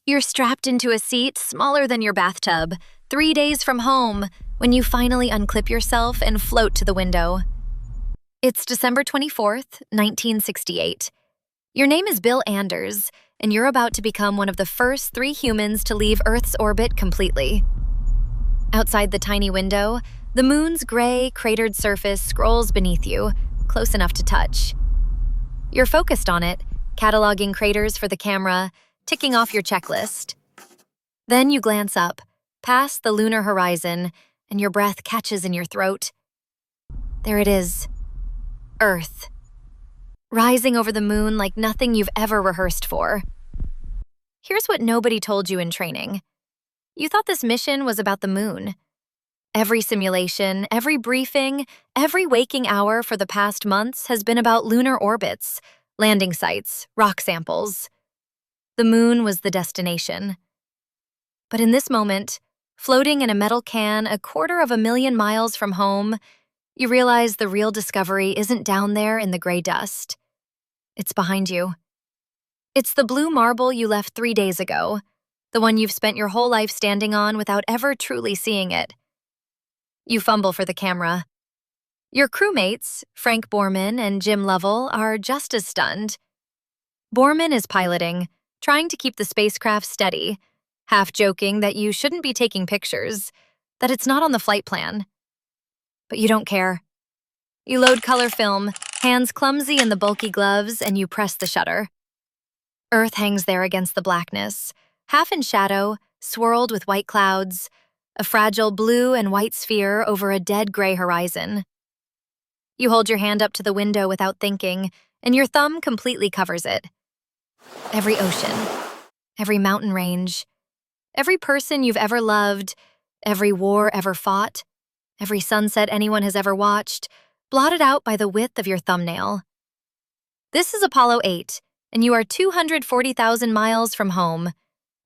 You're strapped into a seat smaller than your bathtub, 3 days from home, when you finally unclip yourself and float to the window. It's December 24th, 1968. Your name is Bill Anders, and you're about to become one of the first 3 humans to leave Earth's orbit completely. Outside the tiny window, the moon's gray, cratered surface scrolls beneath you, close enough to touch. You're focused on it, cataloging craters for the camera, ticking off your checklist. Then you glance up, past the lunar horizon, and your breath catches in your throat. There it is. Earth. Rising over the moon like nothing you've ever rehearsed for. Here's what nobody told you in training. You thought this mission was about the moon. Every simulation, every briefing, every waking hour for the past months has been about lunar orbits, landing sites, rock samples. The moon was the destination. But in this moment, floating in a metal can 250,000 miles from home, you realize the real discovery isn't down there in the gray dust. It's behind you. It's the blue marble you left 3 days ago, the one you've spent your whole life standing on without ever truly seeing it. You fumble for the camera. Your crewmates, Frank Borman and Jim Lovell, are just as stunned. Borman is piloting, trying to keep the spacecraft steady, half joking that you shouldn't be taking pictures, that it's not on the flight plan. But you don't care. You load color film, hands clumsy in the bulky gloves, and you press the shutter. Earth hangs there against the blackness, half in shadow, swirled with white clouds, a fragile blue and white sphere over a dead gray horizon. You hold your hand up to the window without thinking, and your thumb completely covers it. Every ocean, every mountain range, every person you've ever loved, every war ever fought, every sunset anyone has ever watched, blotted out by the width of your thumbnail. This is Apollo 8, and you are 240,000 miles from home,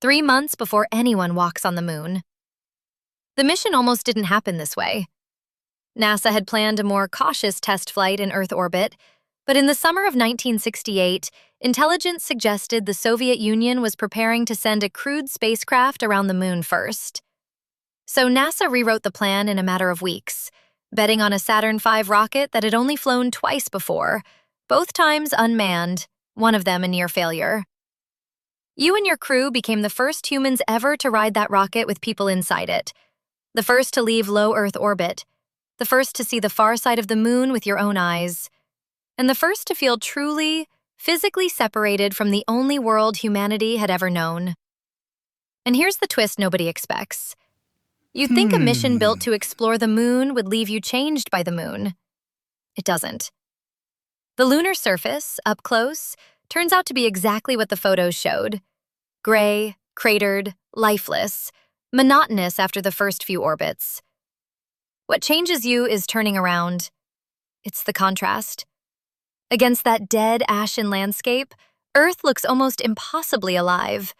3 months before anyone walks on the moon. The mission almost didn't happen this way. NASA had planned a more cautious test flight in Earth orbit, but in the summer of 1968, intelligence suggested the Soviet Union was preparing to send a crewed spacecraft around the moon first. So NASA rewrote the plan in a matter of weeks, betting on a Saturn V rocket that had only flown twice before, both times unmanned, one of them a near failure. You and your crew became the first humans ever to ride that rocket with people inside it, the first to leave low Earth orbit, the first to see the far side of the moon with your own eyes, and the first to feel truly, physically separated from the only world humanity had ever known. And here's the twist nobody expects. You'd think a mission built to explore the moon would leave you changed by the moon. It doesn't. The lunar surface, up close, turns out to be exactly what the photos showed. Gray, cratered, lifeless, monotonous after the first few orbits. What changes you is turning around. It's the contrast. Against that dead, ashen landscape, Earth looks almost impossibly alive,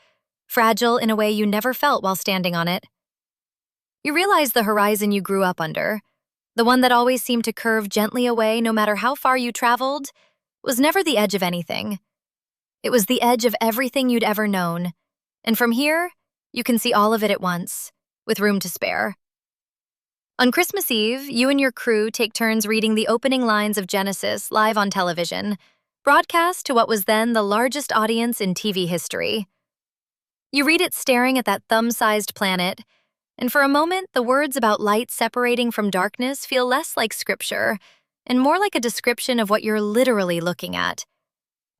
fragile in a way you never felt while standing on it. You realize the horizon you grew up under, the one that always seemed to curve gently away no matter how far you traveled, was never the edge of anything. It was the edge of everything you'd ever known, and from here, you can see all of it at once, with room to spare. On Christmas Eve, you and your crew take turns reading the opening lines of Genesis live on television, broadcast to what was then the largest audience in TV history. You read it staring at that thumb-sized planet, and for a moment, the words about light separating from darkness feel less like scripture and more like a description of what you're literally looking at.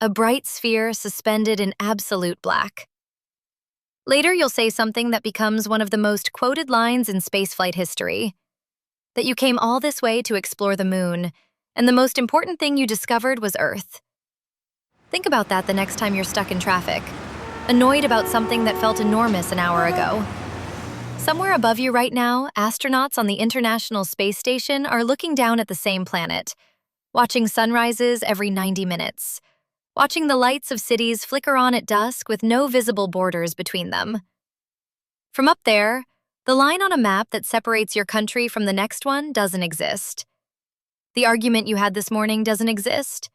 A bright sphere suspended in absolute black. Later, you'll say something that becomes one of the most quoted lines in spaceflight history. That you came all this way to explore the moon, and the most important thing you discovered was Earth. Think about that the next time you're stuck in traffic, annoyed about something that felt enormous an hour ago. Somewhere above you right now, astronauts on the International Space Station are looking down at the same planet, watching sunrises every 90 minutes, watching the lights of cities flicker on at dusk with no visible borders between them. From up there, the line on a map that separates your country from the next one doesn't exist. The argument you had this morning doesn't exist.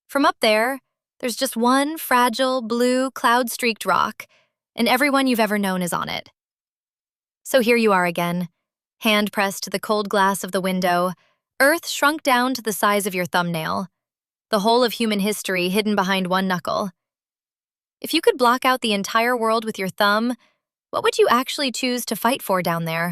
From up there, there's just one fragile, blue, cloud-streaked rock, and everyone you've ever known is on it. So here you are again, hand pressed to the cold glass of the window, Earth shrunk down to the size of your thumbnail, the whole of human history hidden behind one knuckle. If you could block out the entire world with your thumb, what would you actually choose to fight for down there?